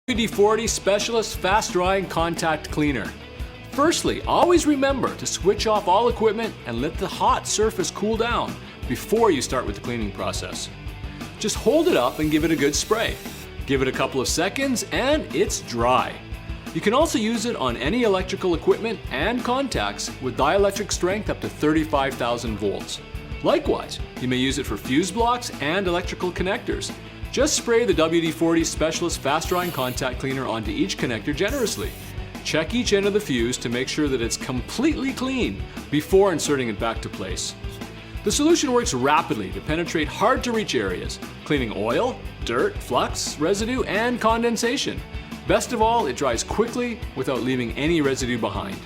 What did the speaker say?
WD-40 Specialist Fast Drying Contact Cleaner. Firstly, always remember to switch off all equipment and let the hot surface cool down before you start with the cleaning process. Just hold it up and give it a good spray. Give it a couple of seconds and it's dry. You can also use it on any electrical equipment and contacts with dielectric strength up to 35,000 volts. Likewise, you may use it for fuse blocks and electrical connectors. Just spray the WD-40 Specialist Fast Drying Contact Cleaner onto each connector generously. Check each end of the fuse to make sure that it's completely clean before inserting it back to place. The solution works rapidly to penetrate hard-to-reach areas, cleaning oil, dirt, flux, residue, and condensation. Best of all, it dries quickly without leaving any residue behind.